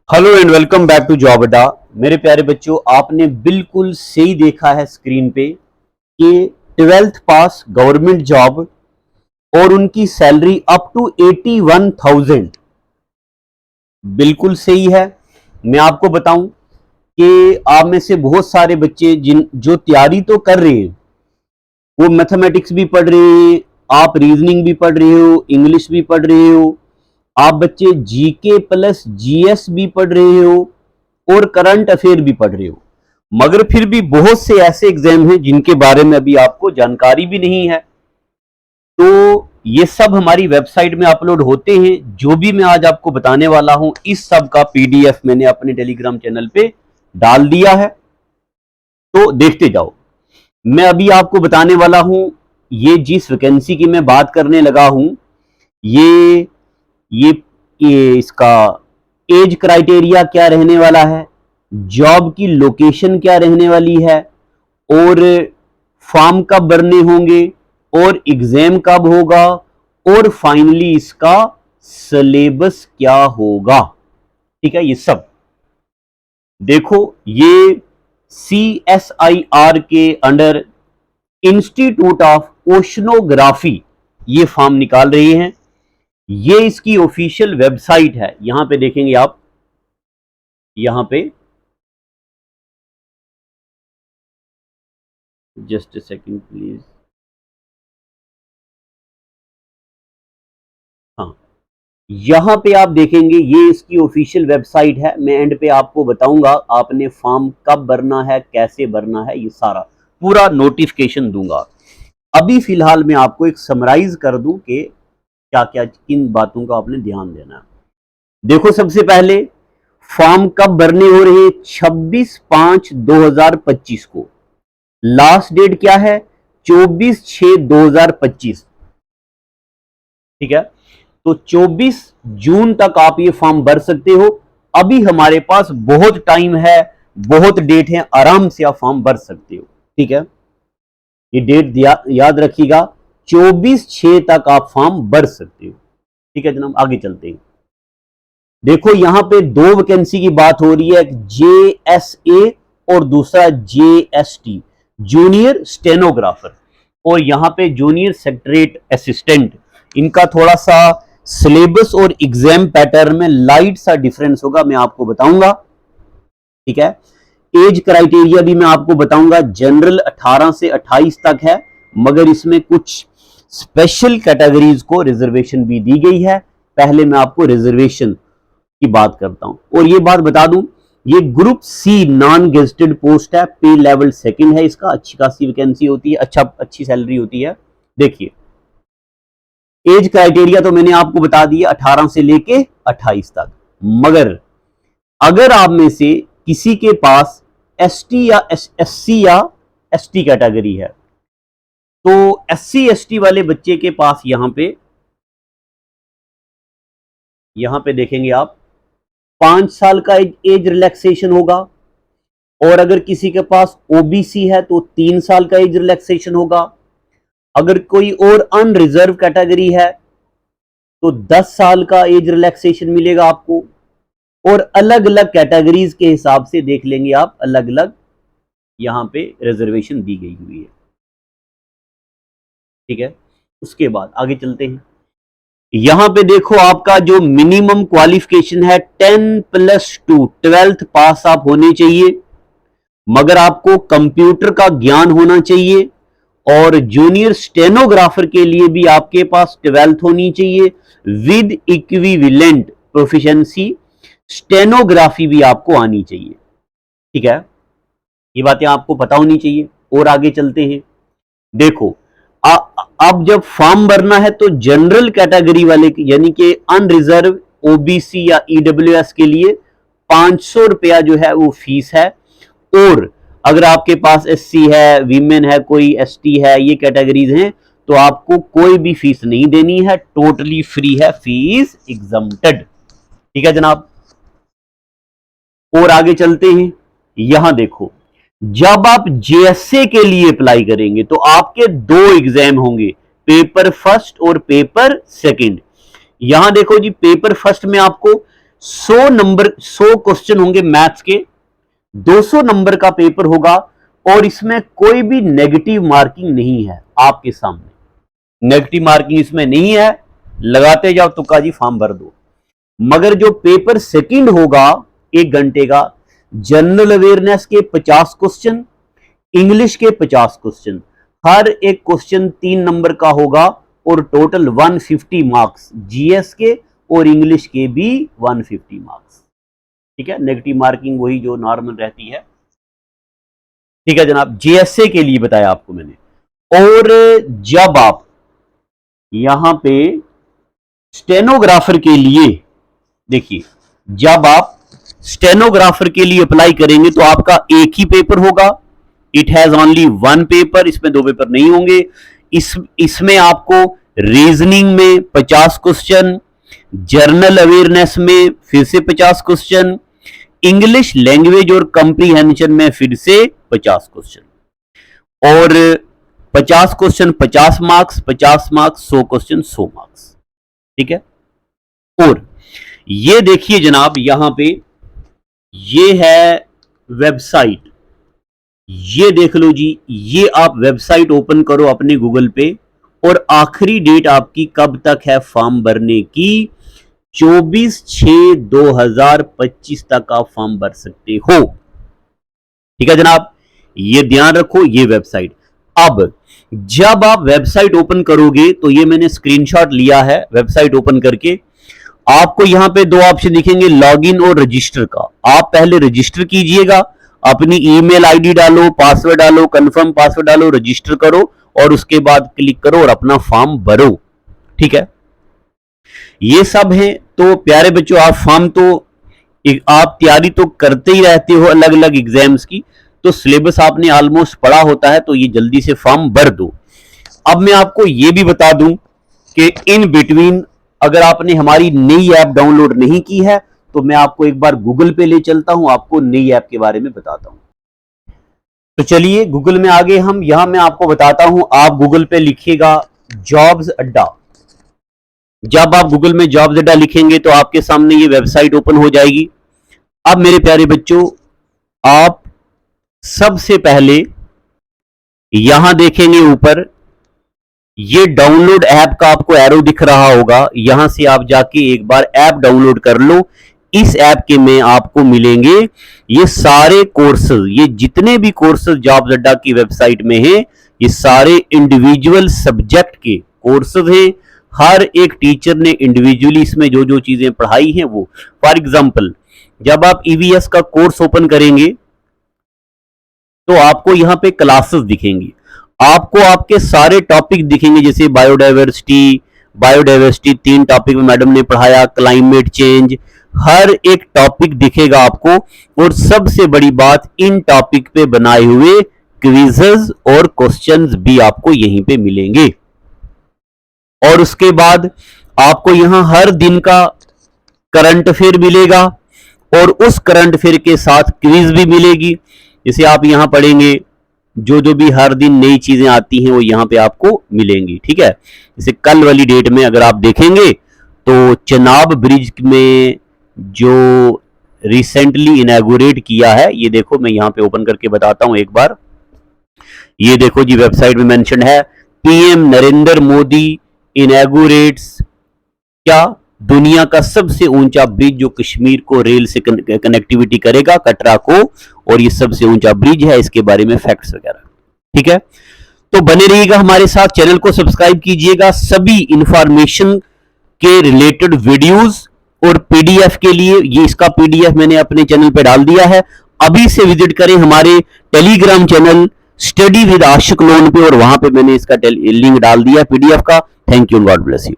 Hello and welcome back to job Adda. मेरे प्यारे बच्चों, आपने बिल्कुल सही देखा है स्क्रीन पे कि 12th पास गवर्नमेंट जॉब और उनकी सैलरी अप टू 81,000 बिल्कुल सही है। मैं आपको बताऊं कि आप में से बहुत सारे बच्चे जो तैयारी तो कर रहे हैं, वो मैथमेटिक्स भी पढ़ रहे हैं, आप रीजनिंग भी पढ़ रहे हो, इंग्लिश भी पढ़ रहे हो, आप बच्चे जीके प्लस जीएस भी पढ़ रहे हो और करंट अफेयर भी पढ़ रहे हो। मगर फिर भी बहुत से ऐसे एग्जाम हैं जिनके बारे में अभी आपको जानकारी भी नहीं है। तो ये सब हमारी वेबसाइट में अपलोड होते हैं। जो भी मैं आज आपको बताने वाला हूं, इस सब का पीडीएफ मैंने अपने टेलीग्राम चैनल पे डाल दिया है, तो देखते जाओ। मैं अभी आपको बताने वाला हूं, ये जिस वैकेंसी की मैं बात करने लगा हूं, ये ये ये इसका एज क्राइटेरिया क्या रहने वाला है, जॉब की लोकेशन क्या रहने वाली है, और फॉर्म कब भरने होंगे, और एग्जाम कब होगा, और फाइनली इसका सिलेबस क्या होगा। ठीक है, ये सब देखो। ये CSIR के अंडर इंस्टीट्यूट ऑफ ओशनोग्राफी ये फॉर्म निकाल रहे हैं। ये इसकी ऑफिशियल वेबसाइट है। यहां पे देखेंगे आप, यहां पे जस्ट अ सेकंड प्लीज। हाँ, यहां पे आप देखेंगे, ये इसकी ऑफिशियल वेबसाइट है। मैं एंड पे आपको बताऊंगा आपने फॉर्म कब भरना है, कैसे भरना है, ये सारा पूरा नोटिफिकेशन दूंगा। अभी फिलहाल मैं आपको एक समराइज कर दूं कि क्या क्या किन बातों का आपने ध्यान देना है। देखो, सबसे पहले फॉर्म कब भरने हो रहे हैं, 26/5/2025 को। लास्ट डेट क्या है, 24/6/2025। ठीक है, तो 24 जून तक आप ये फॉर्म भर सकते हो। अभी हमारे पास बहुत टाइम है, बहुत डेट है, आराम से आप फॉर्म भर सकते हो। ठीक है, ये डेट याद रखिएगा, 24/6 तक आप फॉर्म भर सकते हो। ठीक है जनाब, आगे चलते हैं। देखो, यहां पे दो वैकेंसी की बात हो रही है, एक JSA और दूसरा JST, जूनियर स्टेनोग्राफर, और यहां पे जूनियर सेक्रेटरीट असिस्टेंट। इनका थोड़ा सा सिलेबस और एग्जाम पैटर्न में लाइट सा डिफरेंस होगा, मैं आपको बताऊंगा। ठीक है, एज क्राइटेरिया भी मैं आपको बताऊंगा। जनरल 18 से 28 तक है, मगर इसमें कुछ स्पेशल कैटेगरीज को रिजर्वेशन भी दी गई है। पहले मैं आपको रिजर्वेशन की बात करता हूं, और ये बात बता दूं, ये group C non gazetted post है, पे लेवल 2 है इसका, अच्छी खासी वैकेंसी होती है, अच्छी सैलरी होती है। देखिए, एज क्राइटेरिया तो मैंने आपको बता दिया, 18 से लेके 28 तक। मगर अगर आप में से किसी के पास ST या SC या ST कैटेगरी है, तो SC ST वाले बच्चे के पास यहां पे देखेंगे आप, 5 साल का एज रिलैक्सेशन होगा। और अगर किसी के पास OBC है तो 3 साल का एज रिलैक्सेशन होगा। अगर कोई और अनरिजर्व कैटेगरी है तो 10 साल का एज रिलैक्सेशन मिलेगा आपको। और अलग अलग कैटेगरीज के हिसाब से देख लेंगे आप, अलग अलग यहां पे रिजर्वेशन दी गई हुई है। ठीक है, उसके बाद आगे चलते हैं। यहां पे देखो, आपका जो मिनिमम क्वालिफिकेशन है 10+2, 12th पास आप होने चाहिए, मगर आपको कंप्यूटर का ज्ञान होना चाहिए। और जूनियर स्टेनोग्राफर के लिए भी आपके पास 12th होनी चाहिए विद इक्विवेलेंट प्रोफिशिएंसी, स्टेनोग्राफी भी आपको आनी चाहिए। ठीक है, ये बातें आपको पता होनी चाहिए। और आगे चलते हैं। देखो, अब जब फॉर्म भरना है तो जनरल कैटेगरी वाले यानी कि अनरिजर्व, OBC या EWS के लिए 500 रुपया जो है वो फीस है। और अगर आपके पास SC है, वीमेन है, कोई ST है, ये कैटेगरीज हैं, तो आपको कोई भी फीस नहीं देनी है, टोटली फ्री है, फीस एग्जम्प्टेड। ठीक है जनाब, और आगे चलते हैं। यहां देखो, जब आप JSA के लिए अप्लाई करेंगे तो आपके 2 एग्जाम होंगे, पेपर फर्स्ट और पेपर सेकंड। यहां देखो जी, पेपर फर्स्ट में आपको 100 क्वेश्चन होंगे मैथ्स के, 200 नंबर का पेपर होगा और इसमें कोई भी नेगेटिव मार्किंग नहीं है। आपके सामने नेगेटिव मार्किंग इसमें नहीं है, लगाते जाओ तुक्का जी, फॉर्म भर दो। मगर जो पेपर सेकंड होगा 1 घंटे का, जनरल अवेयरनेस के 50 क्वेश्चन, इंग्लिश के 50 क्वेश्चन, हर एक क्वेश्चन 3 नंबर का होगा और टोटल 150 मार्क्स, जीएस के और इंग्लिश के भी 150 मार्क्स। ठीक है, नेगेटिव मार्किंग वही जो नॉर्मल रहती है। ठीक है जनाब, जीएसए के लिए बताया आपको मैंने। और जब आप यहां पे स्टेनोग्राफर के लिए देखिए, जब आप स्टेनोग्राफर के लिए अप्लाई करेंगे तो आपका एक ही पेपर होगा। इट हैज ओनली 1 पेपर, इसमें 2 पेपर नहीं होंगे। इसमें आपको रीजनिंग में 50 क्वेश्चन, जर्नल अवेयरनेस में फिर से 50 क्वेश्चन, इंग्लिश लैंग्वेज और कंप्रीहेंशन में फिर से 50 क्वेश्चन, और 50 question 50 marks, 50 marks 100 question 100 marks. ठीक है, और ये देखिए जनाब, यहां पे ये है वेबसाइट, ये देख लो जी, ये आप वेबसाइट ओपन करो अपने गूगल पे, और आखिरी डेट आपकी कब तक है फॉर्म भरने की? 24/6/2025 तक आप फॉर्म भर सकते हो। ठीक है जनाब, ये ध्यान रखो, ये वेबसाइट। अब जब आप वेबसाइट ओपन करोगे तो ये मैंने स्क्रीनशॉट लिया है वेबसाइट ओपन करके, आपको यहां पे 2 ऑप्शन दिखेंगे, लॉगिन और रजिस्टर का। आप पहले रजिस्टर कीजिएगा, अपनी ईमेल आईडी डालो, पासवर्ड डालो, कंफर्म पासवर्ड डालो, रजिस्टर करो और उसके बाद क्लिक करो और अपना फॉर्म भरो। ठीक है, ये सब है। तो प्यारे बच्चों, आप फॉर्म तो आप तैयारी तो करते ही रहते हो अलग अलग एग्जाम्स की, तो सिलेबस आपने ऑलमोस्ट पढ़ा होता है, तो ये जल्दी से फॉर्म भर दो। अब मैं आपको ये भी बता दूं कि इन बिटवीन अगर आपने हमारी नई ऐप डाउनलोड नहीं की है तो मैं आपको एक बार गूगल पे ले चलता हूं, आपको नई ऐप के बारे में बताता हूं। तो चलिए गूगल में आगे हम, यहां मैं आपको बताता हूं। आप गूगल पे लिखिएगा जॉब्स अड्डा। जब आप गूगल में जॉब्स अड्डा लिखेंगे तो आपके सामने ये वेबसाइट ओपन हो जाएगी। अब मेरे प्यारे बच्चों, आप सबसे पहले यहां देखेंगे ऊपर, ये डाउनलोड ऐप का आपको एरो दिख रहा होगा, यहां से आप जाके एक बार ऐप डाउनलोड कर लो। इस ऐप के में आपको मिलेंगे ये सारे कोर्सेज, ये जितने भी कोर्सेज जॉब्स अड्डा की वेबसाइट में हैं, ये सारे इंडिविजुअल सब्जेक्ट के कोर्सेज हैं। हर एक टीचर ने इंडिविजुअली इसमें जो जो चीजें पढ़ाई हैं वो, फॉर एग्जांपल जब आप ईवीएस का कोर्स ओपन करेंगे तो आपको यहां पे क्लासेस दिखेंगी, आपको आपके सारे टॉपिक दिखेंगे, जैसे बायोडाइवर्सिटी 3 टॉपिक में मैडम ने पढ़ाया, क्लाइमेट चेंज, हर एक टॉपिक दिखेगा आपको। और सबसे बड़ी बात, इन टॉपिक पे बनाए हुए क्विज़ेस और क्वेश्चंस भी आपको यहीं पे मिलेंगे। और उसके बाद आपको यहां हर दिन का करंट अफेयर मिलेगा और उस करंट अफेयर के साथ क्विज भी मिलेगी। जैसे आप यहां पढ़ेंगे, जो जो भी हर दिन नई चीजें आती हैं वो यहां पे आपको मिलेंगी। ठीक है, जैसे कल वाली डेट में अगर आप देखेंगे तो चेनाब ब्रिज में जो रिसेंटली इनॉग्रेट किया है, ये देखो मैं यहां पे ओपन करके बताता हूं एक बार। ये देखो जी, वेबसाइट में मेंशन है, पीएम नरेंद्र मोदी इनॉग्रेट्स क्या, दुनिया का सबसे ऊंचा ब्रिज जो कश्मीर को रेल से कनेक्टिविटी करेगा, कटरा को, और ये सबसे ऊंचा ब्रिज है, इसके बारे में फैक्ट्स वगैरह। ठीक है, तो बने रहिएगा हमारे साथ, चैनल को सब्सक्राइब कीजिएगा। सभी इंफॉर्मेशन के रिलेटेड वीडियोस और पीडीएफ के लिए, ये इसका पीडीएफ मैंने अपने चैनल पे डाल दिया है, अभी से विजिट करें हमारे Telegram channel study with Ashiq Lone पे, और वहां पे मैंने इसका लिंक डाल दिया पीडीएफ का। Thank you, God bless you.